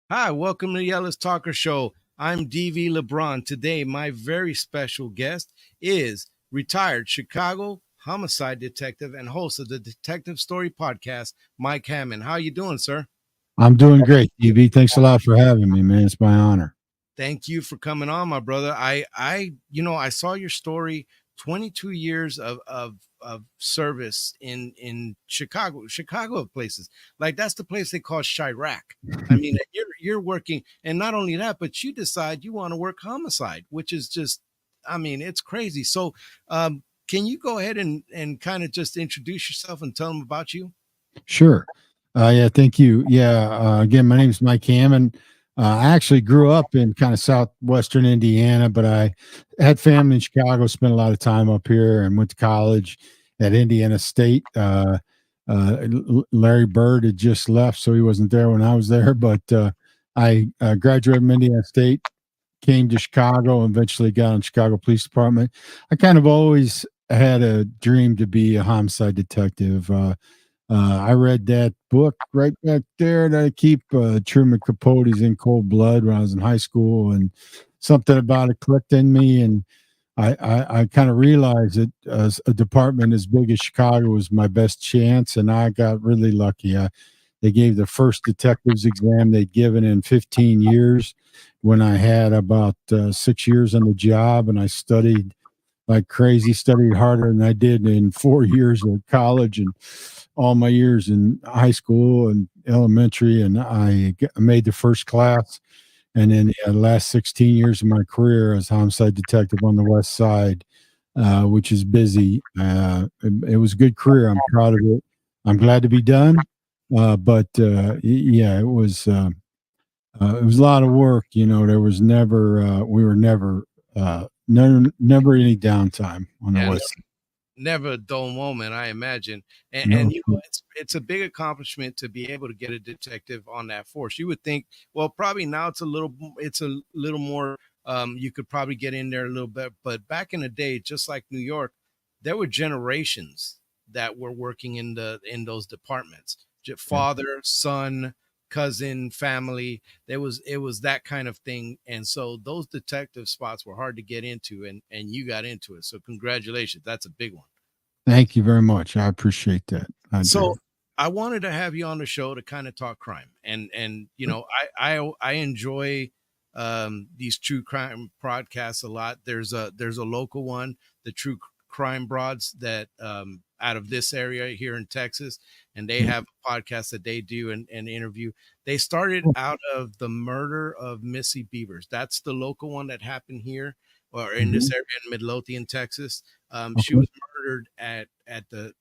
Hi, welcome to the Ellis Talker Show. I'm DV LeBron. Today, my very special guest is retired Chicago homicide detective and host of the Detective Story podcast, Mike Hammond. How you doing, sir? I'm doing great, DV. Thanks a lot for having me, man. It's my honor. Thank you for coming on, my brother. I saw your story. 22 years of service in Chicago places like that's the place they call Chirac. I mean, you're working, and not only that, but you decide you want to work homicide, which is just, I mean, it's crazy. So, can you go ahead and kind of just introduce yourself and tell them about you? Sure. Yeah, thank you. Yeah, again, my name is Mike Hammond. I actually grew up in kind of southwestern Indiana, but I had family in Chicago, spent a lot of time up here, and went to college at Indiana State. Larry Bird had just left, so he wasn't there when I was there, but I graduated from Indiana State, came to Chicago, and eventually got in Chicago Police Department. I kind of always had a dream to be a homicide detective. I read that book right back there that I keep, Truman Capote's In Cold Blood, when I was in high school, and something about it clicked in me, and I kind of realized that a department as big as Chicago was my best chance, and I got really lucky. They gave the first detectives exam they'd given in 15 years when I had about 6 years on the job, and I studied like crazy, studied harder than I did in 4 years of college and all my years in high school and elementary. And I made the first class. And then the last 16 years of my career as homicide detective on the West Side, which is busy. It was a good career. I'm proud of it. I'm glad to be done. But yeah, it was a lot of work. You know, there was never, we were never any downtime on the Yeah, West Side. never a dull moment, I imagine. And, No. and you know, it's a big accomplishment to be able to get a detective on that force. You would think, well, probably now it's a little more. You could probably get in there a little bit, but back in the day, just like New York, there were generations that were working in those departments. Yeah. Father, son, cousin, family. It was that kind of thing, and so those detective spots were hard to get into, and you got into it. So congratulations, that's a big one. Thank you very much. I appreciate that. I So do. I wanted to have you on the show to kind of talk crime, and I enjoy these true crime podcasts a lot. There's a local one, the True Crime Broads, that out of this area here in Texas, and they Yeah. have a podcast that they do and interview. They started out of the murder of Missy Beavers. That's the local one that happened here or in this Mhm. area in Midlothian, Texas. She Okay. was murdered at the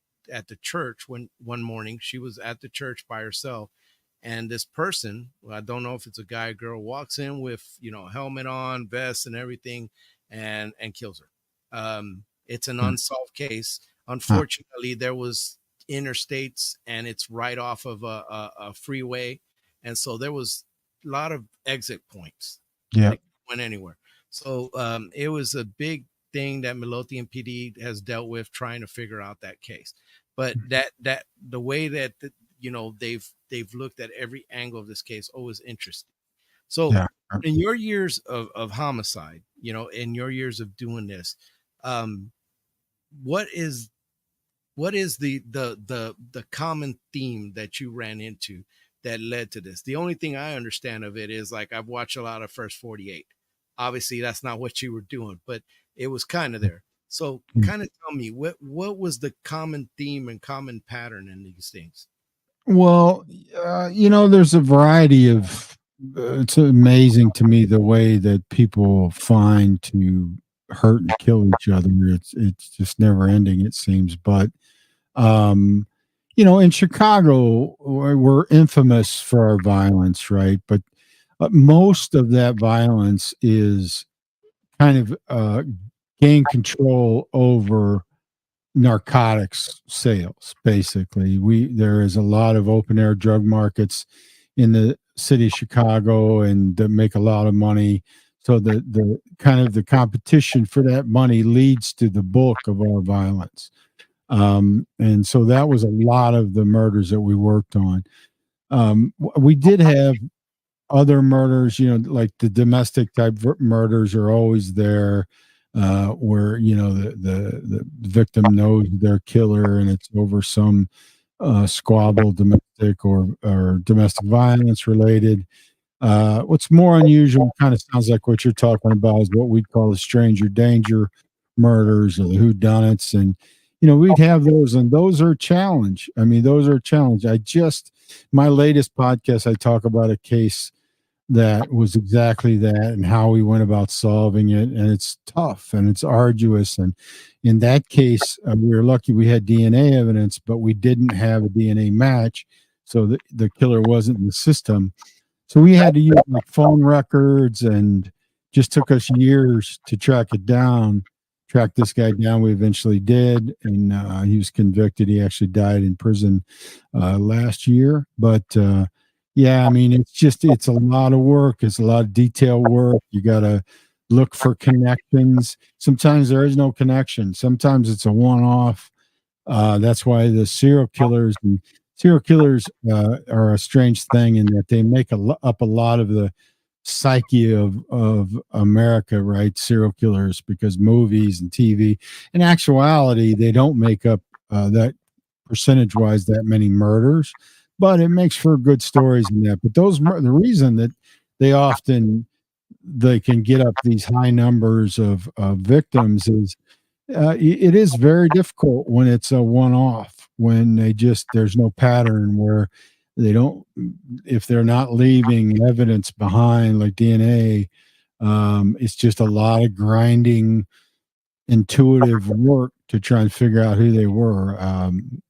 church when one morning she was at the church by herself, and this person, well, I don't know if it's a guy or girl, walks in with helmet on, vest and everything, and kills her. It's an Yeah. unsolved case. Ah, Unfortunately, there was interstates and it's right off of a freeway, and so there was a lot of exit points yeah. that went anywhere. So it was a big thing that Midlothian PD has dealt with trying to figure out that case. But that the way that they've looked at every angle of this case always interesting. So Yeah. in your years of homicide, in your years of doing this, um, what is the common theme that you ran into that led to this? The only thing I understand of it is, like, I've watched a lot of First 48. Obviously that's not what you were doing, but it was kind of there. So Mm. kind of tell me what was the common theme and common pattern in these things? Well, there's a variety of. It's amazing to me the way that people find to hurt and kill each other. It's just never ending. It seems, but um, in Chicago, we're infamous for our violence, right? But most of that violence is kind of gain control over narcotics sales. Basically, there is a lot of open air drug markets in the city of Chicago, and that make a lot of money. So the kind of the competition for that money leads to the bulk of our violence. And so that was a lot of the murders that we worked on. We did have other murders, like the domestic type murders are always there, where the victim knows their killer and it's over some squabble, domestic or domestic violence related. What's more unusual, kind of sounds like what you're talking about, is what we'd call the stranger danger murders or the whodunits. And, we'd have those, and those are a challenge. I mean, those are a challenge. My latest podcast, I talk about a case that was exactly that and how we went about solving it. And it's tough and it's arduous. And in that case, we were lucky we had DNA evidence, but we didn't have a DNA match. So the killer wasn't in the system. So we had to use like phone records, and just took us years to track this guy down. We eventually did, and he was convicted. He actually died in prison last year. But yeah, I mean, it's a lot of work. It's a lot of detail work. You got to look for connections. Sometimes there is no connection. Sometimes it's a one-off. That's why the serial killers are a strange thing in that they make up a lot of the psyche of America, right? Serial killers, because movies and TV. In actuality, they don't make up that percentage wise that many murders, but it makes for good stories in that. But the reason that they often they can get up these high numbers of victims is it is very difficult when it's a one-off, when there's no pattern, where they don't, if they're not leaving evidence behind like DNA. It's just a lot of grinding intuitive work to try and figure out who they were. And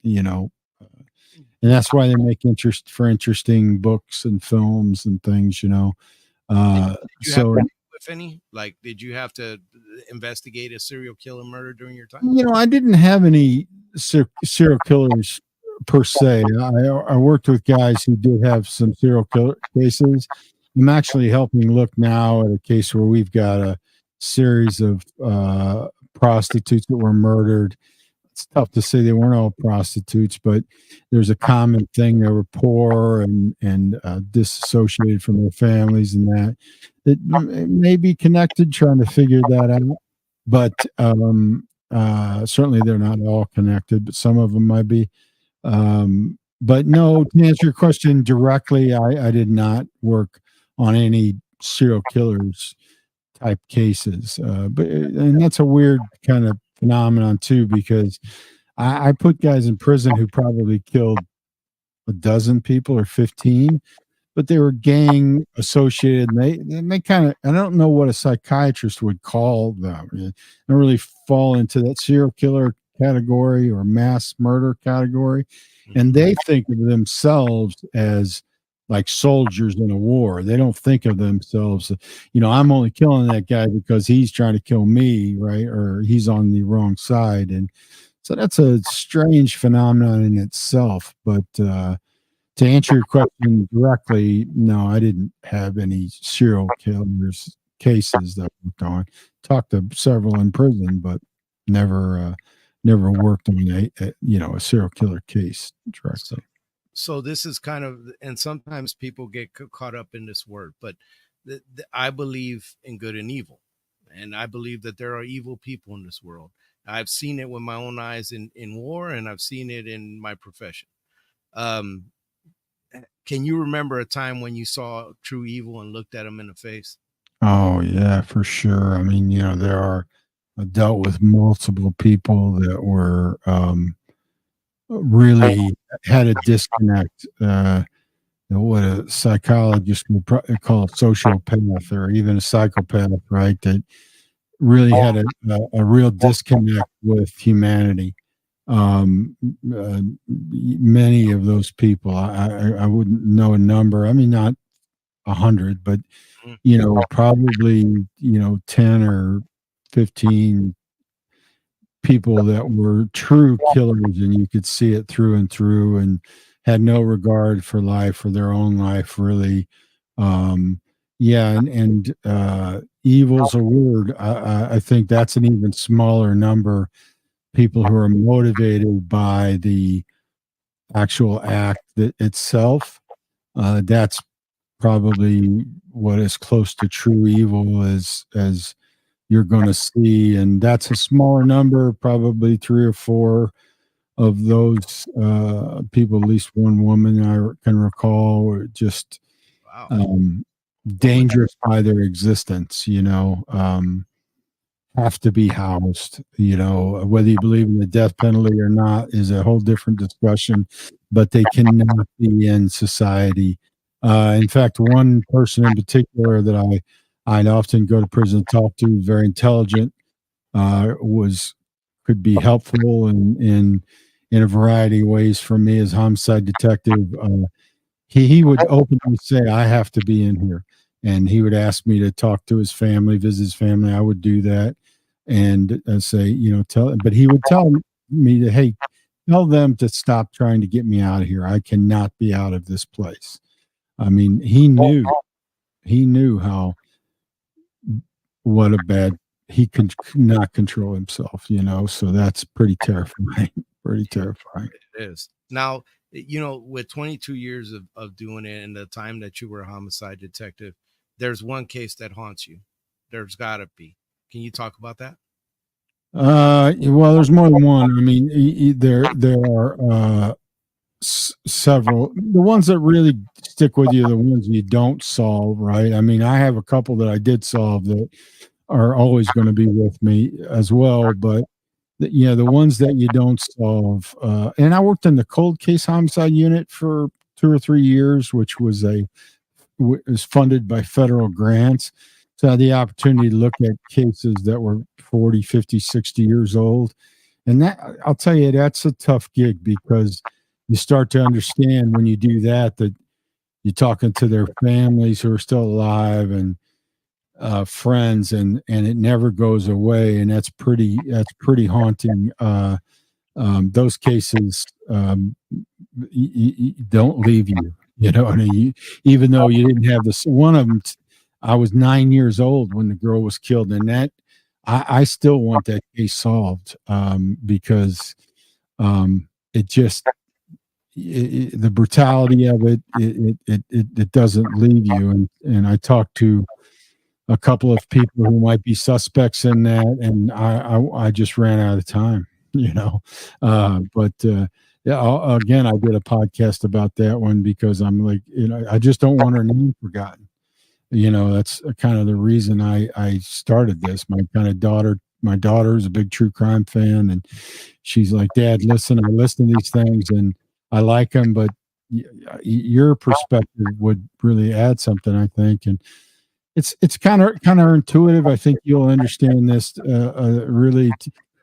that's why they make interesting books and films and things. Did uh you have so to with any? Like, did you have to investigate a serial killer murder during your time? I didn't have any serial killers per se. I worked with guys who did have some serial killer cases. I'm actually helping look now at a case where we've got a series of prostitutes that were murdered. It's tough to say they weren't all prostitutes, but there's a common thing. They were poor and disassociated from their families, and that may be connected. Trying to figure that out, but certainly they're not all connected. But some of them might be. But no, to answer your question directly, I did not work on any serial killers type cases. And that's a weird kind of phenomenon too, because I put guys in prison who probably killed a dozen people or 15, but they were gang associated. And they kind of, I don't know what a psychiatrist would call them. They don't really fall into that serial killer category or mass murder category. And they think of themselves as like soldiers in a war. They don't think of themselves, I'm only killing that guy because he's trying to kill me, right? Or he's on the wrong side. And so that's a strange phenomenon in itself. But to answer your question directly, no, I didn't have any serial killers cases that I worked on. Talked to several in prison, but never worked on a serial killer case So, directly. so this is kind of, and sometimes people get caught up in this word, but I believe in good and evil, and I believe that there are evil people in this world. I've seen it with my own eyes in war, and I've seen it in my profession. Um, can you remember a time when you saw true evil and looked at them in the face? Oh yeah, for sure. I mean, I dealt with multiple people that were really had a disconnect. What a psychologist would call a sociopath or even a psychopath, right? That really had a real disconnect with humanity. Um, Many of those people, I wouldn't know a number. I mean, not 100, but Mm. probably 10 or 15 people that were true killers, and you could see it through and through, and had no regard for life or their own life, really. um yeah, and evil's a word. I think that's an even smaller number, people who are motivated by the actual act itself. That's probably what is close to true evil as you're going to see, and that's a smaller number, probably three or four of those people. At least one woman I can recall were just Wow. um, What was dangerous by their existence. Have to be housed. Whether you believe in the death penalty or not is a whole different discussion, but they cannot be in society. In fact, one person in particular that I'd often go to prison and talk to, very intelligent, was could be helpful in a variety of ways for me as homicide detective. He would openly say, "I have to be in here," and he would ask me to talk to his family, visit his family. I would do that, and say, but he would tell me to, hey, tell them to stop trying to get me out of here. I cannot be out of this place. I mean, he knew how what a bad he could not control himself. So that's pretty terrifying. Pretty terrifying. it is. Now, with 22 years of doing it and the time that you were a homicide detective, there's one case that haunts you. There's got to be. Can you talk about that? Well, there's more than one. I mean, there are several. The ones that really stick with you, the ones you don't solve, right? I mean, I have a couple that I did solve that are always going to be with me as well. But the ones that you don't solve, and I worked in the cold case homicide unit for 2 or 3 years, which was funded by federal grants. So I had the opportunity to look at cases that were 40, 50, 60 years old. And that, I'll tell you, that's a tough gig because you start to understand when you do that you're talking to their families who are still alive and friends, and it never goes away. And that's pretty haunting. Those cases don't leave you. I mean, even though you didn't have this, one of them, I was 9 years old when the girl was killed, and that I still want that case solved because it just the brutality of it doesn't leave you. And I talked to a couple of people who might be suspects in that, and I just ran out of time, but yeah, again, I did a podcast about that one because I'm like, I just don't want her name forgotten. That's kind of the reason I started this. My daughter is a big true crime fan, and she's like, Dad, listen, I listen to these things and I like them, but your perspective would really add something, I think. And it's kind of intuitive. I think you'll understand this. Really,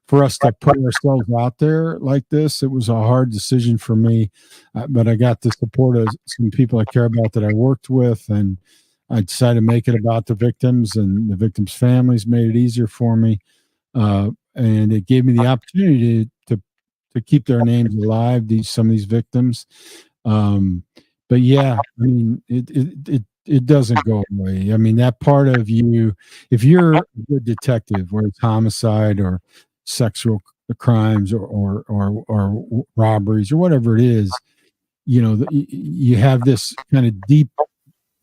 for us to put ourselves out there like this, it was a hard decision for me, but I got the support of some people I care about that I worked with, and I decided to make it about the victims, and the victims' families made it easier for me, and it gave me the opportunity to keep their names alive. Some of these victims. Um, but yeah, I mean, it doesn't go away. I mean, that part of you, if you're a good detective, whether it's homicide or sexual crimes or robberies or whatever it is, you have this kind of deep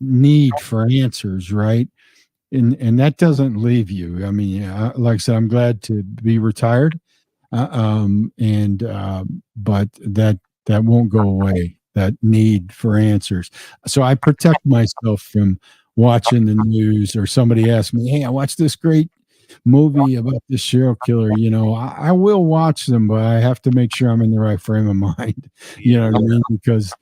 need for answers, right? And that doesn't leave you. I mean, like I said, I'm glad to be retired, and but that won't go away. That need for answers. So I protect myself from watching the news or somebody asks me, "Hey, I watched this great movie about this serial killer." I will watch them, but I have to make sure I'm in the right frame of mind. You Yeah. know what I mean? Because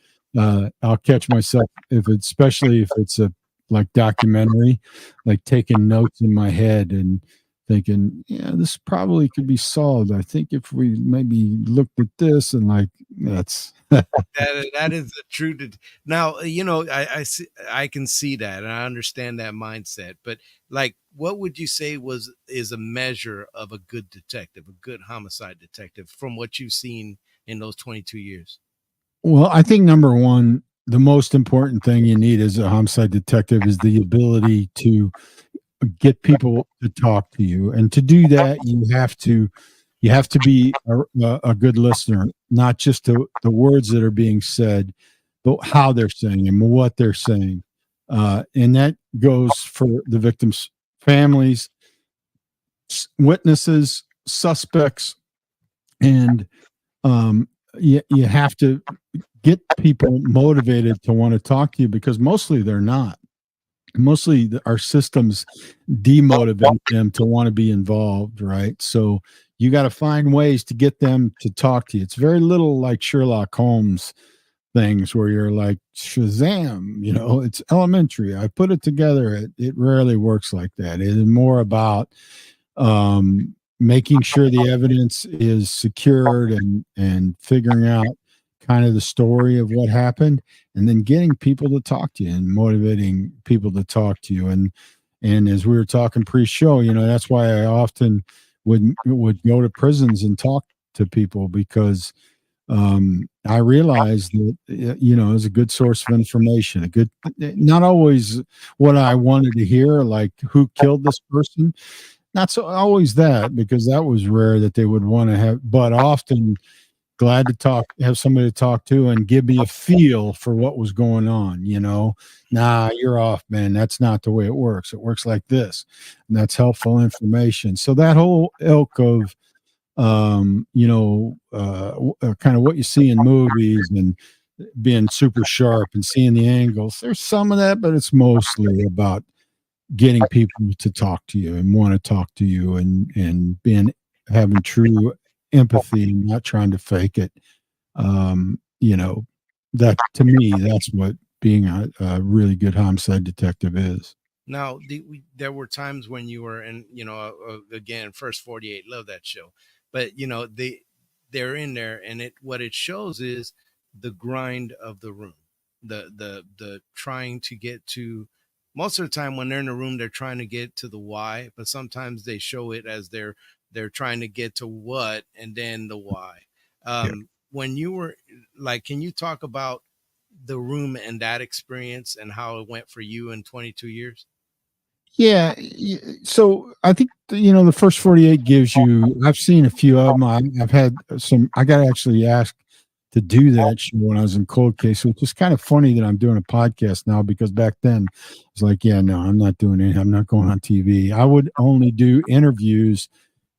I'll catch myself especially if it's a like documentary, like taking notes in my head and thinking, yeah, this probably could be solved. I think if we maybe looked at this and like that's That is the truth. Now, I see, I can see that, and I understand that mindset. But like, what would you say is a measure of a good detective, a good homicide detective, from what you've seen in those 22 years? well, I think number one, the most important thing you need as a homicide detective is the ability to get people to talk to you. And to do that, you have to You have to be a good listener, not just to the words that are being said, but how they're saying them, what they're saying. And that goes for the victims' families, witnesses, suspects, and you have to get people motivated to want to talk to you because mostly they're not. Mostly our systems demotivate them to want to be involved, right? So you got to find ways to get them to talk to you. It's very little like Sherlock Holmes things where you're like Shazam, it's elementary. I put it together. It rarely works like that. It is more about making sure the evidence is secured and figuring out kind of the story of what happened, and then getting people to talk to you and motivating people to talk to you. And as we were talking pre-show, that's why I often would go to prisons and talk to people, because I realized that it's a good source of information. A good, not always what I wanted to hear, like who killed this person. Not so always that, because that was rare that they would want to have, but often glad to have somebody to talk to and give me a feel for what was going on. Nah, you're off, man. That's not the way it works. It works like this. And that's helpful information. So that whole ilk of, kind of what you see in movies and being super sharp and seeing the angles, there's some of that, but it's mostly about getting people to talk to you and want to talk to you, and having true empathy and not trying to fake it. That to me, that's what being a really good homicide detective is. Now, there were times when you were in, again, First 48, love that show, but they're in there, and what it shows is the grind of the room, the trying to get to. Most of the time, when they're in a room, they're trying to get to the why, but sometimes they show it as they're trying to get to what, and then the why. Yeah. When you were like, can you talk about the room and that experience and how it went for you in 22 years? Yeah. So I think, the first 48 gives you, I've seen a few of them. I've had some, I got actually asked to do that show when I was in Cold Case, which is kind of funny that I'm doing a podcast now, because back then I was like, yeah, no, I'm not doing it. I'm not going on TV. I would only do interviews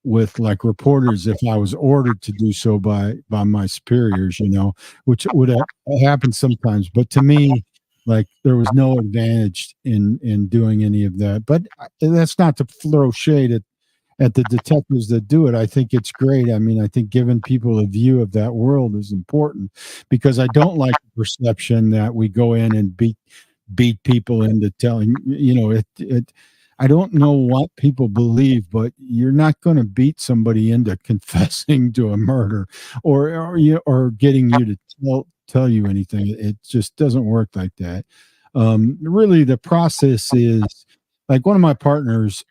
with like reporters if I was ordered to do so by my superiors, which would happen sometimes. But to me, like, there was no advantage in doing any of that. But that's not to throw shade at the detectives that do it. I think it's great. I mean, I think giving people a view of that world is important, because I don't like the perception that we go in and beat people into telling, I don't know what people believe, but you're not going to beat somebody into confessing to a murder, or getting you to tell you anything. It just doesn't work like that. Really, the process is, like, one of my partners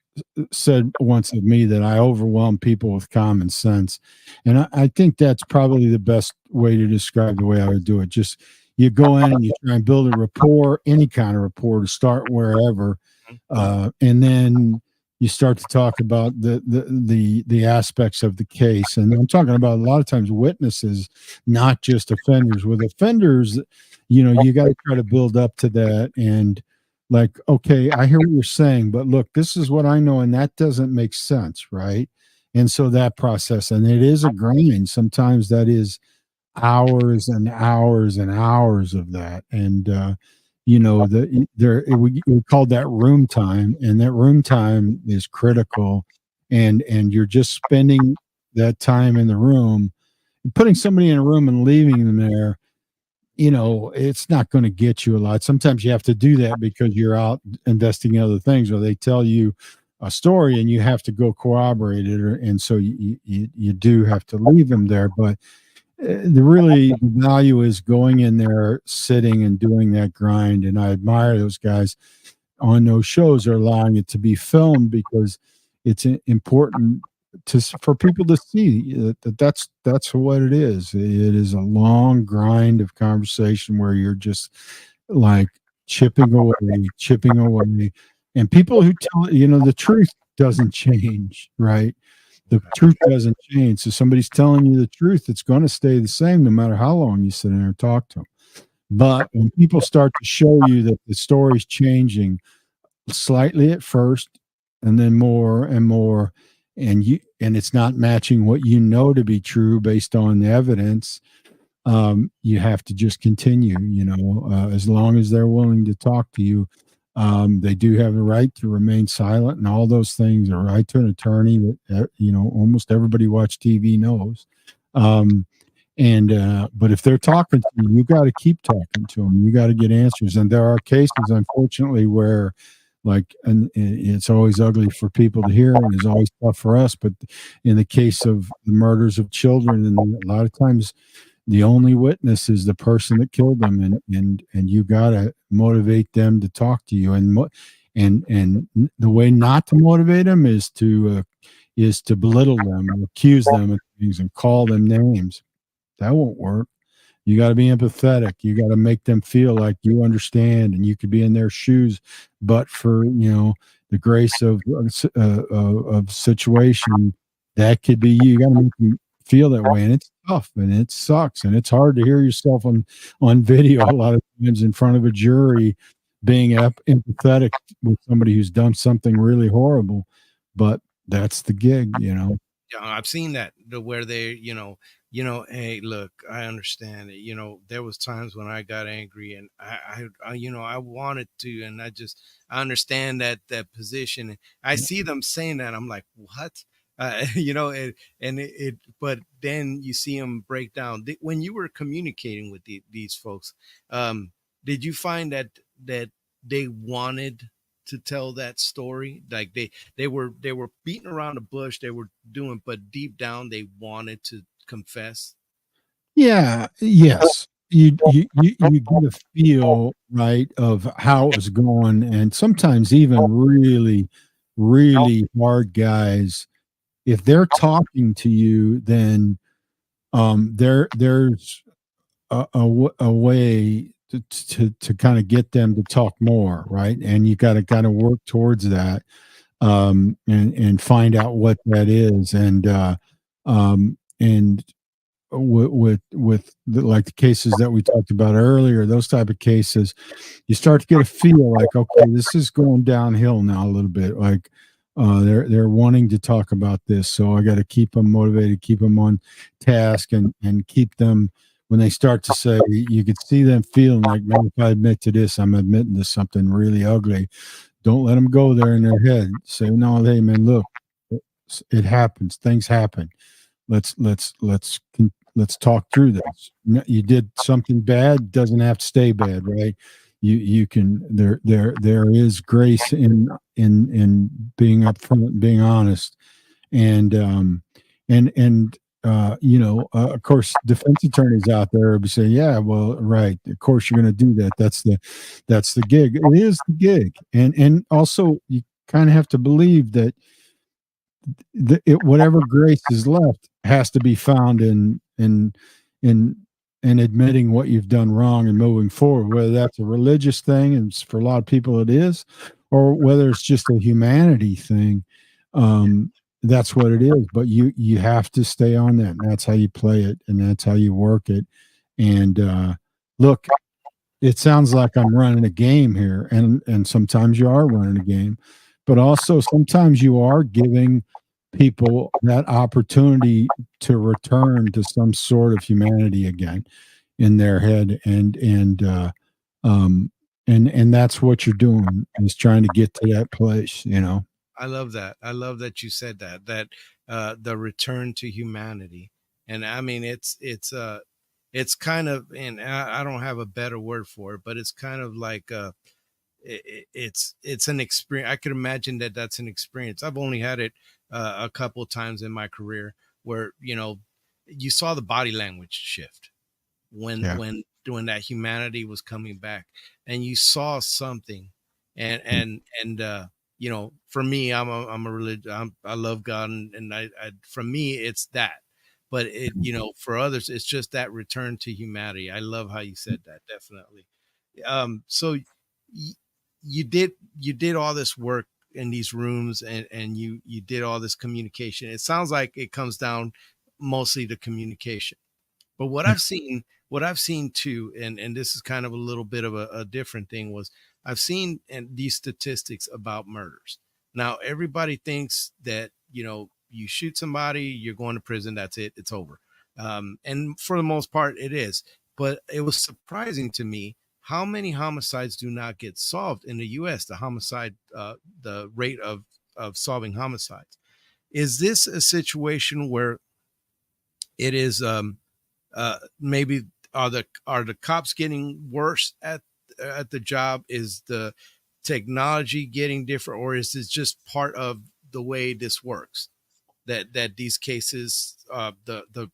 said once of me that I overwhelm people with common sense, and I think that's probably the best way to describe the way I would do it. Just, you go in and you try and build a rapport, any kind of rapport, to start wherever, and then you start to talk about the aspects of the case. And I'm talking about a lot of times witnesses, not just offenders. With offenders, you got to try to build up to that, and like, okay, I hear what you're saying, but look, this is what I know, and that doesn't make sense, right? And so that process, and it is a grind. Sometimes that is hours and hours and hours of that. And we called that room time, and that room time is critical. And you're just spending that time in the room. Putting somebody in a room and leaving them there, it's not going to get you a lot. Sometimes you have to do that because you're out investigating other things, or they tell you a story and you have to go corroborate it, and so you do have to leave them there. But the value is going in there, sitting and doing that grind. And I admire those guys on those shows are allowing it to be filmed, because it's important for people to see that's what it is. It is a long grind of conversation where you're just like chipping away, and people who tell the truth doesn't change, right? The truth doesn't change. So somebody's telling you the truth, it's going to stay the same no matter how long you sit there and talk to them. But when people start to show you that the story's changing slightly at first and then more and more, and it's not matching what you know to be true based on the evidence, you have to just continue, as long as they're willing to talk to you. They do have the right to remain silent and all those things, a right to an attorney that, almost everybody watch TV knows. Um, but if they're talking to you, you got to keep talking to them. You got to get answers. And there are cases, unfortunately, where and it's always ugly for people to hear and it's always tough for us. But in the case of the murders of children, and a lot of times the only witness is the person that killed them, and you got to motivate them to talk to you. And the way not to motivate them is to belittle them, or accuse them of things, and call them names. That won't work. You got to be empathetic. You got to make them feel like you understand and you could be in their shoes. But for the grace of situation, that could be you. You got to make them feel that way, and it's tough and it sucks and it's hard to hear yourself on video a lot of times in front of a jury, being empathetic with somebody who's done something really horrible. But that's the gig. I've seen that where they, hey, look, I understand it. There was times when I got angry and I wanted to, and I understand that position. I see them saying that. I'm like, what? But then you see them break down. When you were communicating with these folks, did you find that they wanted to tell that story? Like they were beating around the bush, they were doing, but deep down they wanted to confess. Yeah, yes. You get a feel, right, of how it was going, and sometimes even really, really hard guys, if they're talking to you, then there's a way to kind of get them to talk more, right? And you got to kind of work towards that, and find out what that is, and with like the cases that we talked about earlier, those type of cases, you start to get a feel like, okay, this is going downhill now a little bit. Like they're wanting to talk about this, so I got to keep them motivated, keep them on task, and keep them. When they start to say, you could see them feeling like, man, if I admit to this, I'm admitting to something really ugly. Don't let them go there in their head. Say, no, hey, man, look, it happens. Things happen. Let's talk through this. You did something bad, doesn't have to stay bad, right? You can, there is grace in being upfront and being honest. And of course, defense attorneys out there will be saying, yeah, well, right, of course you're going to do that. That's the gig. It is the gig. And also you kind of have to believe that whatever grace is left has to be found in in admitting what you've done wrong and moving forward, whether that's a religious thing, and for a lot of people it is, or whether it's just a humanity thing. um that's what it is. But you have to stay on that, and that's how you play it, and that's how you work it. And look, it sounds like I'm running a game here, and sometimes you are running a game, but also sometimes you are giving people that opportunity to return to some sort of humanity again in their head. Um and that's what you're doing, is trying to get to that place. I love that. I love that you said the return to humanity. And I mean, it's kind of, and I don't have a better word for it, but it's kind of like it's an experience. I could imagine that that's an experience. I've only had it a couple of times in my career where you saw the body language shift when Yeah. when that humanity was coming back, and you saw something. And for me, I'm a religion. I love God, and I for me it's that. But for others it's just that return to humanity. I love how you said that. Definitely. So y- you did all this work in these rooms and you did all this communication. It sounds like it comes down mostly to communication. But what I've seen too, and this is kind of a little bit of a different thing, was I've seen and these statistics about murders. Now everybody thinks that you shoot somebody, you're going to prison, that's it, it's over. And for the most part, it is. But it was surprising to me how many homicides do not get solved in the U.S. The rate of solving homicides. Is this a situation where it is maybe are the cops getting worse at the job? Is the technology getting different, or is this just part of the way this works? That these cases, the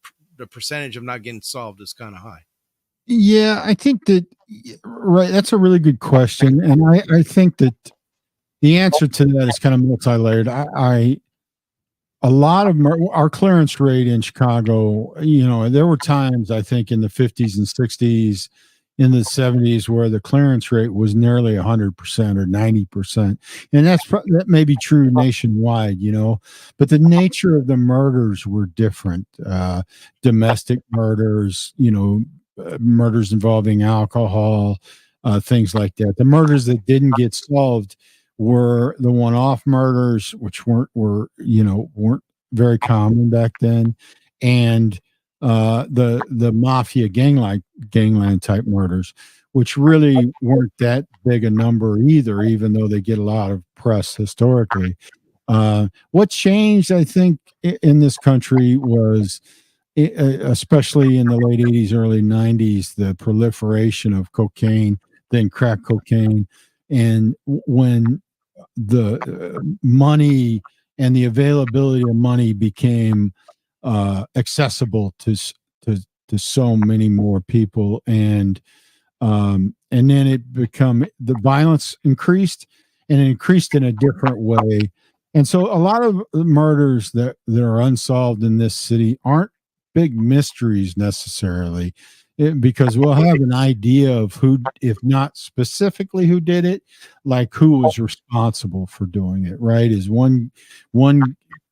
percentage of not getting solved is kind of high. Yeah, I think that right. That's a really good question, and I think that the answer to that is kind of multi-layered. I a lot of our clearance rate in Chicago, there were times I think in the 50s and 60s, in the 70s, where the clearance rate was nearly 100% or 90%. And that may be true nationwide, but the nature of the murders were different. Domestic murders, murders involving alcohol, things like that. The murders that didn't get solved were the one-off murders, which weren't very common back then, and the mafia gangland type murders, which really weren't that big a number either, even though they get a lot of press historically. What changed, I think, in this country was, especially in the late 80s, early 90s, the proliferation of cocaine, then crack cocaine, and when the money and the availability of money became accessible to so many more people, and then the violence increased, and it increased in a different way. And so a lot of murders that are unsolved in this city aren't big mysteries necessarily, because we'll have an idea of who, if not specifically who did it, like who was responsible for doing it, right? Is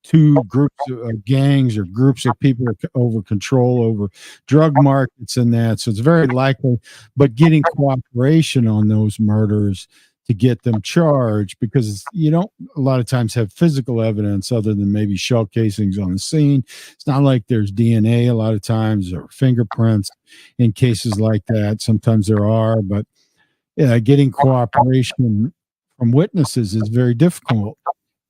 two groups of gangs or groups of people over control over drug markets and that. So it's very likely, but getting cooperation on those murders to get them charged, because you don't a lot of times have physical evidence other than maybe shell casings on the scene. It's not like there's DNA a lot of times, or fingerprints in cases like that. Sometimes there are, but getting cooperation from witnesses is very difficult.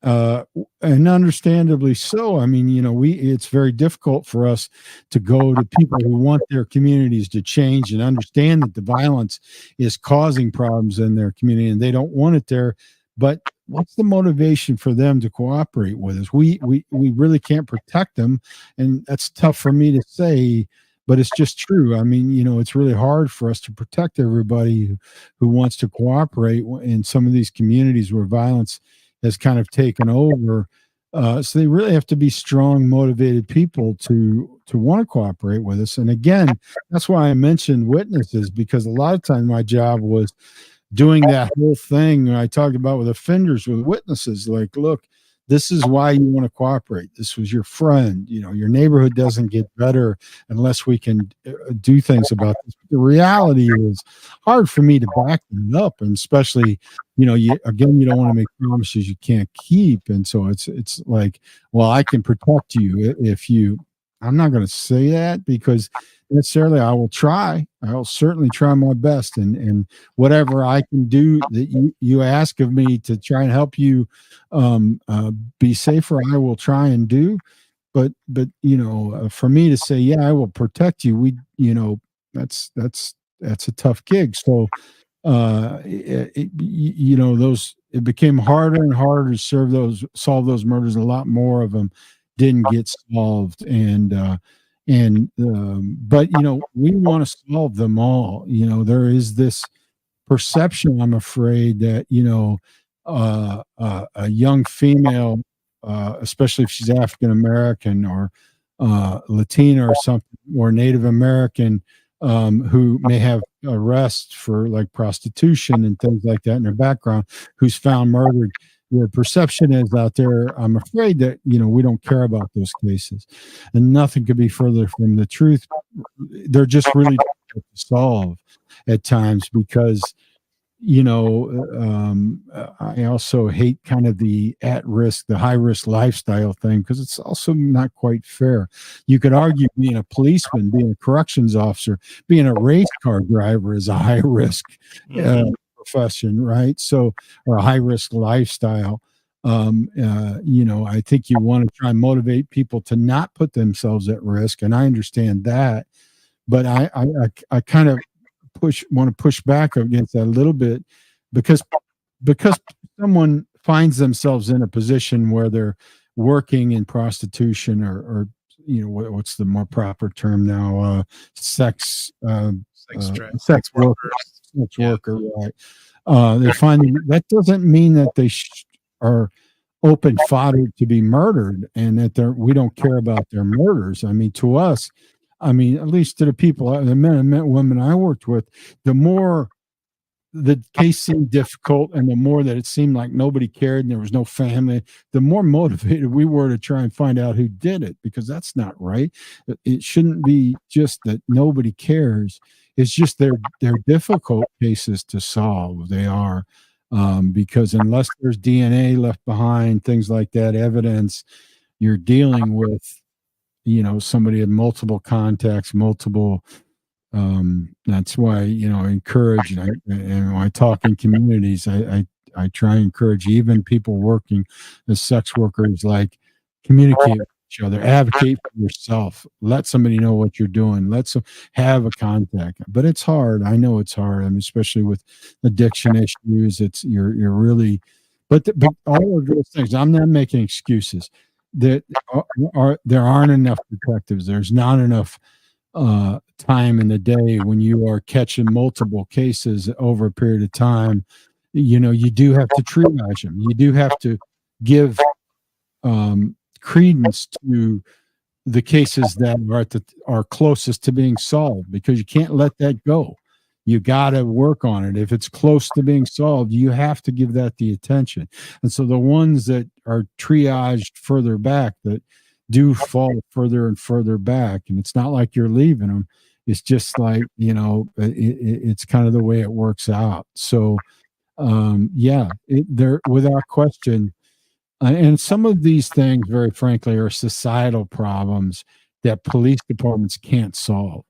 And understandably so. I mean, it's very difficult for us to go to people who want their communities to change and understand that the violence is causing problems in their community and they don't want it there. But what's the motivation for them to cooperate with us? We really can't protect them, and that's tough for me to say, but it's just true. I mean, it's really hard for us to protect everybody who wants to cooperate in some of these communities where violence has kind of taken over. So they really have to be strong, motivated people to want to cooperate with us. And again, that's why I mentioned witnesses, because a lot of times my job was doing that whole thing I talked about with offenders, with witnesses. Like, look, this is why you want to cooperate. This was your friend. Your neighborhood doesn't get better unless we can do things about this. But the reality is hard for me to back it up, and especially, you don't want to make promises you can't keep. And so it's like, well, I can protect you if you. I'm not going to say that, because necessarily I will try. I will certainly try my best, and whatever I can do that you ask of me to try and help you be safer, I will try and do. But for me to say, yeah, I will protect you, that's a tough gig. So it became harder and harder to solve those murders. A lot more of them didn't get solved, but we want to solve them all. There is this perception, I'm afraid, that a young female, especially if she's African American or Latina or something, or Native American, who may have arrests for like prostitution and things like that in their background, who's found murdered, the perception is out there, I'm afraid that, we don't care about those cases, and nothing could be further from the truth. They're just really difficult to solve at times because, I also hate kind of the at risk, the high risk lifestyle thing, because it's also not quite fair. You could argue being a policeman, being a corrections officer, being a race car driver is a high risk uh, Mhm. profession, right? So, or a high risk lifestyle. I think you want to try and motivate people to not put themselves at risk, and I understand that, but I kind of want to push back against that a little bit because because someone finds themselves in a position where they're working in prostitution, or what's the more proper term now, sex sex Sex worker, workers. sex Yeah. worker, right? They find that doesn't mean that they are open fodder to be murdered, and that we don't care about their murders. I mean, to us, at least to the people, the men and women I worked with, the more the case seemed difficult and the more that it seemed like nobody cared and there was no family, the more motivated we were to try and find out who did it, because that's not right. It shouldn't be just that nobody cares. It's just they're difficult cases to solve. They are, because unless there's DNA left behind, things like that, evidence, you're dealing with, somebody in multiple contacts, multiple. That's why, I encourage, and when I talk in communities, I try and encourage even people working as sex workers, like, communicate with each other, advocate for yourself, let somebody know what you're doing, let's have a contact. But it's hard. I know it's hard. I mean, especially with addiction issues, you're really, but all of those things. I'm not making excuses. That there aren't enough detectives. There's not enough time in the day when you are catching multiple cases over a period of time. You do have to triage them. You do have to give credence to the cases that are closest to being solved, because you can't let that go. You got to work on it. If it's close to being solved, you have to give that the attention. And so the ones that are triaged further back, that do fall further and further back, and it's not like you're leaving them. It's just like, it's kind of the way it works out. So, yeah, there, without question, and some of these things, very frankly, are societal problems that police departments can't solve.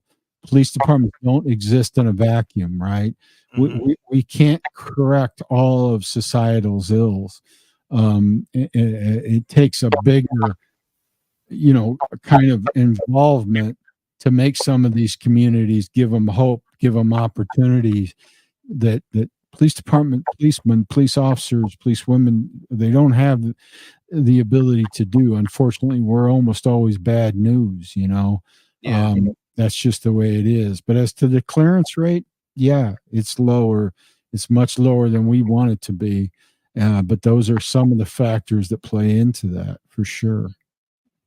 Police departments don't exist in a vacuum, right? Mhm. We can't correct all of societal's ills. It takes a bigger, kind of involvement to make some of these communities, give them hope, give them opportunities, that police department, policemen, police officers, police women, they don't have the ability to do. Unfortunately, we're almost always bad news, Yeah. that's just the way it is. But as to the clearance rate, yeah, it's lower. It's much lower than we want it to be. But those are some of the factors that play into that, for sure.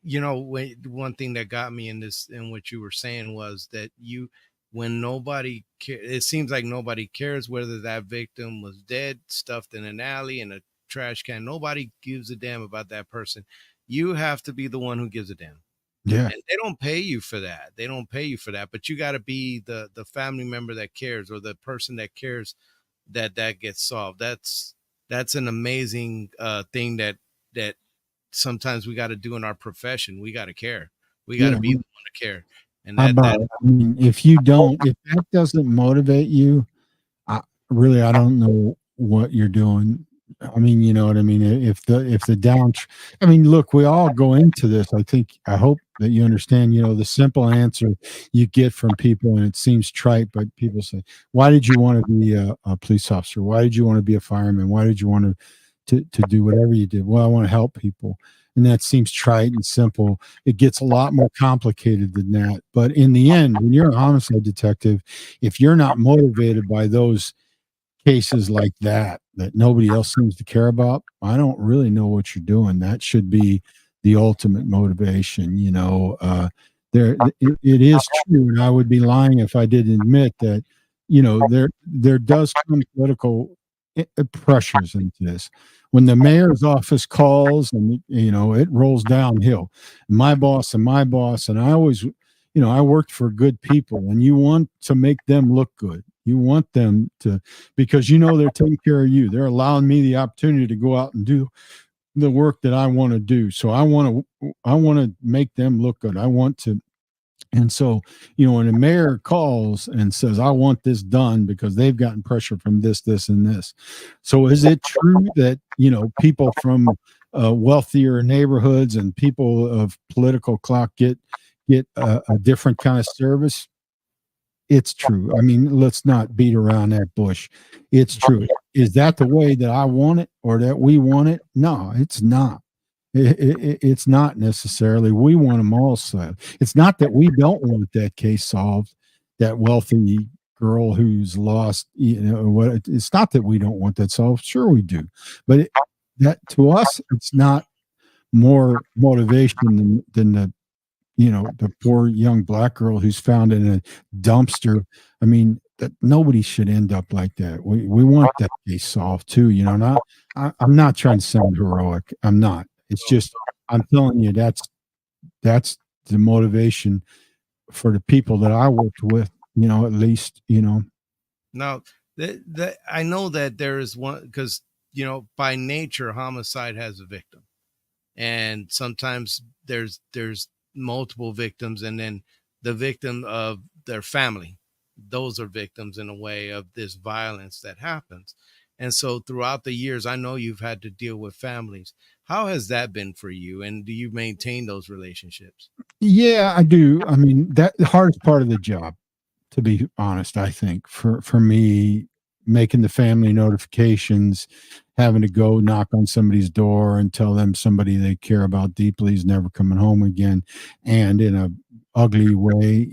One thing that got me in what you were saying was that when it seems like nobody cares whether that victim was dead, stuffed in an alley, in a trash can. Nobody gives a damn about that person. You have to be the one who gives a damn. Yeah, And they don't pay you for that. They don't pay you for that, but you got to be the family member that cares, or the person that cares that gets solved. That's an amazing thing that sometimes we got to do in our profession. We got to care. We got to yeah. be the one to care. And How that about, if you don't, if that doesn't motivate you, I really, I don't know what you're doing. I mean, you know what I mean? If the down, I mean, look, we all go into this. I hope that you understand, the simple answer you get from people, and it seems trite, but people say, why did you want to be a police officer? Why did you want to be a fireman? Why did you want to do whatever you did? Well, I want to help people. And that seems trite and simple. It gets a lot more complicated than that. But in the end, when you're a homicide detective, if you're not motivated by those cases like that nobody else seems to care about, I don't really know what you're doing. That should be the ultimate motivation. It is true, and I would be lying if I didn't admit that, there does come political pressures into this. When the mayor's office calls, and it rolls downhill. My boss, and I always, I worked for good people, and you want to make them look good. You want them to, because they're taking care of you. They're allowing me the opportunity to go out and do the work that I want to do. So I want to make them look good. I want to. And so, when a mayor calls and says, I want this done because they've gotten pressure from this, and this. So is it true that, people from wealthier neighborhoods and people of political clout get a different kind of service? It's true. I mean, let's not beat around that bush. It's true. Is that the way that I want it or that we want it? No, it's not. It's not necessarily. We want them all solved. It's not that we don't want that case solved, that wealthy girl who's lost. What? It's not that we don't want that solved. Sure, we do, but that to us, it's not more motivation than the poor young black girl who's found in a dumpster. I mean, that nobody should end up like that. We want that case solved too. Not. I'm not trying to sound heroic. I'm not. It's just I'm telling you that's the motivation for the people that I worked with. At least. Now, I know that there is one, because by nature, homicide has a victim, and sometimes there's multiple victims, and then the victim of their family. Those are victims in a way of this violence that happens. And so throughout the years, I know you've had to deal with families. How has that been for you? And do you maintain those relationships? Yeah, I do. I mean, that the hardest part of the job, to be honest, I think for me, making the family notifications, having to go knock on somebody's door and tell them somebody they care about deeply is never coming home again, and in a ugly way,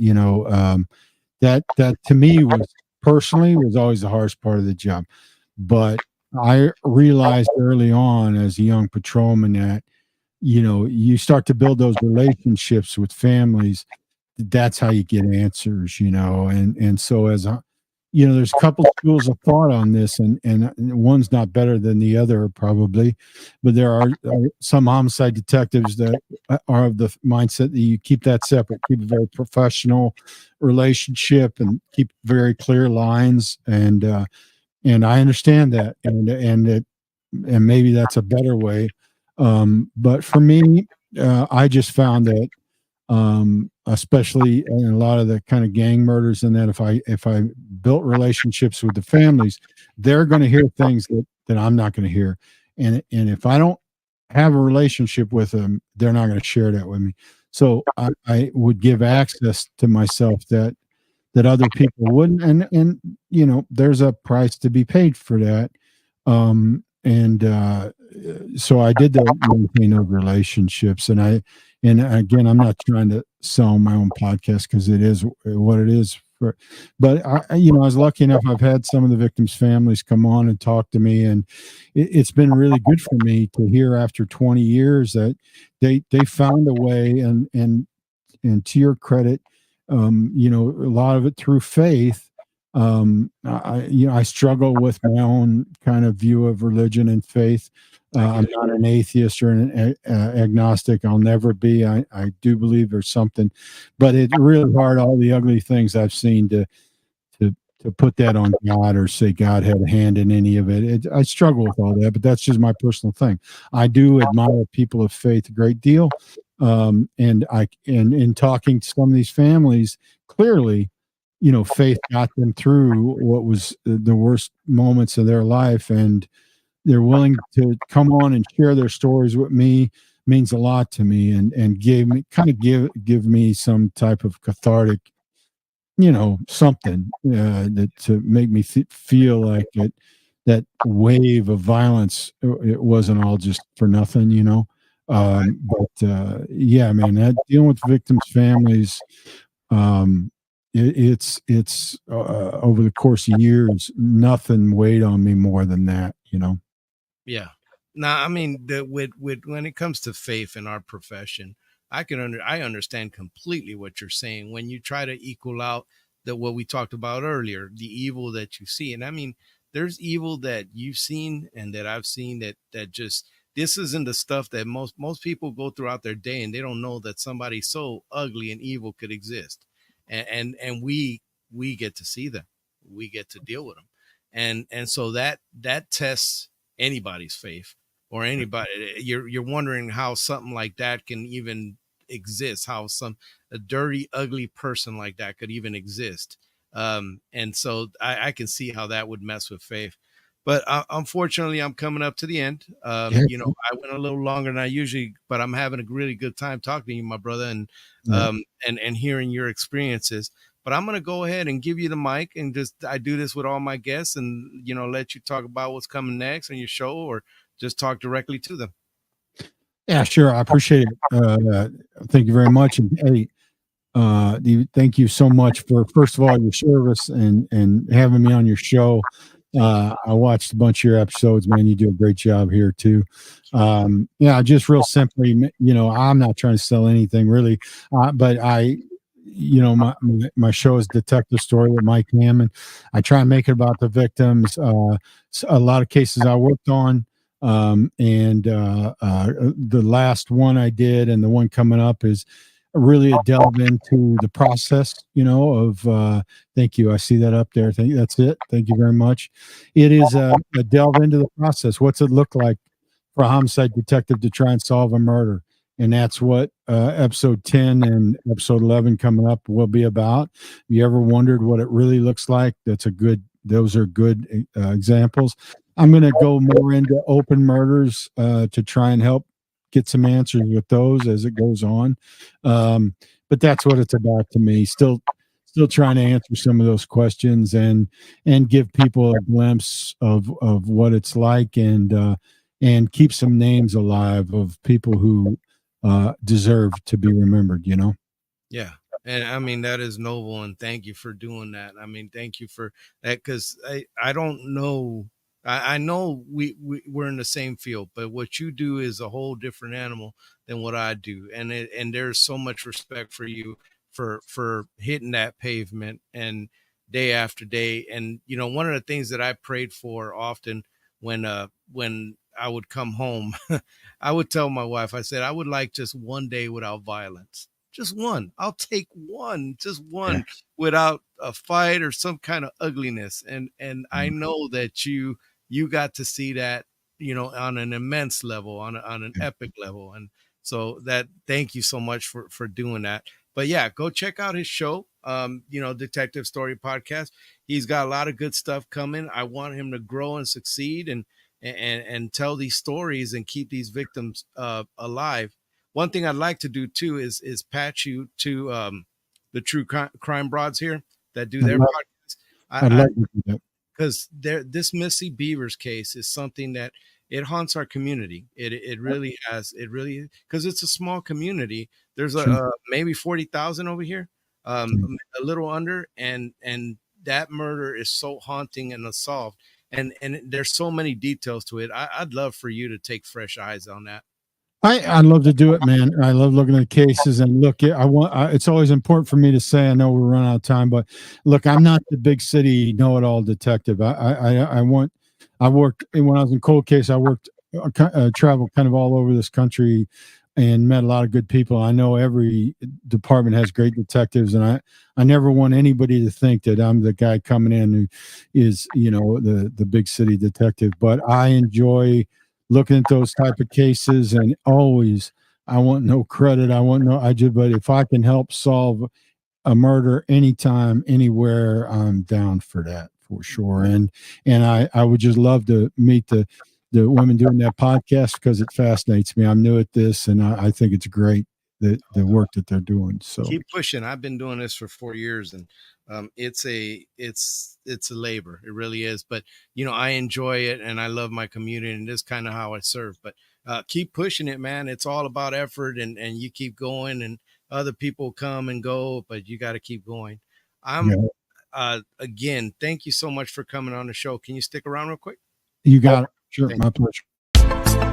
that to me was always the hardest part of the job. But I realized early on as a young patrolman that you start to build those relationships with families. That's how you get answers, and so as there's a couple schools of thought on this, and one's not better than the other probably, but there are some homicide detectives that are of the mindset that you keep that separate, keep a very professional relationship, and keep very clear lines, and I understand that, and maybe that's a better way. But for me, I just found that, especially in a lot of the kind of gang murders, and that if I built relationships with the families, they're going to hear things that I'm not going to hear, and if I don't have a relationship with them, they're not going to share that with me. So I would give access to myself that other people wouldn't, and there's a price to be paid for that. And So I did maintain those relationships, and again, I'm not trying to sell my own podcast because it is what it is. But I was lucky enough. I've had some of the victims' families come on and talk to me, and it's been really good for me to hear after 20 years that they found a way, and to your credit, a lot of it through faith. I struggle with my own kind of view of religion and faith. I'm not an atheist or an agnostic. I'll never be. I do believe there's something, but it's really hard. All the ugly things I've seen to to put that on God or say God had a hand in any of it. I struggle with all that, but that's just my personal thing. I do admire people of faith a great deal, and in talking to some of these families, clearly, faith got them through what was the worst moments of their life, and they're willing to come on and share their stories with me. Means a lot to me, and give me some type of cathartic, something that to make me feel like that wave of violence, it wasn't all just for nothing, but yeah, man, that dealing with victims' families, it's over the course of years, nothing weighed on me more than that. Yeah. Now, I mean, with when it comes to faith in our profession, I understand completely what you're saying when you try to equal out what we talked about earlier, the evil that you see. And I mean, there's evil that you've seen and that I've seen that just this isn't the stuff that most people go throughout their day, and they don't know that somebody so ugly and evil could exist. And we get to see them. We get to deal with them. And so that tests anybody's faith, or anybody. You're wondering how something like that can even exist, how some a dirty, ugly person like that could even exist. And so I can see how that would mess with faith. But unfortunately, I'm coming up to the end. Yeah, I went a little longer than I usually, but I'm having a really good time talking to you, my brother, and yeah. and hearing your experiences. But I'm gonna go ahead and give you the mic, and just I do this with all my guests, and let you talk about what's coming next on your show, or just talk directly to them. Yeah, sure. I appreciate it. Thank you very much. And hey, thank you so much for, first of all, your service and having me on your show. I watched a bunch of your episodes, man. You do a great job here too. Yeah, just real simply, I'm not trying to sell anything really, but my show is Detective Story with Mike Hammond. I try and make it about the victims. A lot of cases I worked on. The last one I did and the one coming up is really a delve into the process, of thank you. I see that up there. That's it. Thank you very much. It is a delve into the process. What's it look like for a homicide detective to try and solve a murder? And that's what episode 10 and episode 11 coming up will be about. Have you ever wondered what it really looks like? Those are good examples. I'm going to go more into open murders to try and help get some answers with those as it goes on. But that's what it's about to me. Still trying to answer some of those questions and give people a glimpse of what it's like, and keep some names alive of people who deserve to be remembered. Yeah. And I mean, that is noble. And thank you for doing that. I mean, thank you for that. Cause I don't know. I know we're in the same field, but what you do is a whole different animal than what I do. And there's so much respect for you for hitting that pavement and day after day. And, one of the things that I prayed for often when I would come home, I would tell my wife, I said, I would like just one day without violence, just one. I'll take one, just Yeah. one, without a fight or some kind of ugliness. And I know that you got to see that, on an immense level, on an epic level. And so that, thank you so much for doing that. But yeah, go check out his show, Detective Story Podcast. He's got a lot of good stuff coming. I want him to grow and succeed, and tell these stories and keep these victims alive. One thing I'd like to do too is patch you to the true crime broads here that do I'd their love, podcast. I'd I love to do that. because this Missy Beavers case is something that it haunts our community. It really has. It really, because it's a small community. There's Sure. maybe 40,000 over here, Yeah. a little under, and that murder is so haunting and unsolved. And there's so many details to it. I'd love for you to take fresh eyes on that. I'd love to do it, man. I love looking at cases and look. It's always important for me to say. I know we're running out of time, but look, I'm not the big city know-it-all detective. I want. I worked when I was in cold case. I worked, traveled kind of all over this country, and met a lot of good people. I know every department has great detectives, and I never want anybody to think that I'm the guy coming in who is, the big city detective. But I enjoy looking at those type of cases, and always I want no credit. I want no. I just, but if I can help solve a murder anytime, anywhere, I'm down for that for sure. And I would just love to meet the women doing that podcast because it fascinates me. I'm new at this, and I think it's great that the work that they're doing. So Keep pushing. I've been doing this for 4 years, and it's a labor. It really is. But I enjoy it, and I love my community, and this is kind of how I serve. But keep pushing it, man. It's all about effort, and you keep going, and other people come and go, but you got to keep going. I'm yeah, again, thank you so much for coming on the show. Can you stick around real quick? you got it. Sure, Thank my pleasure.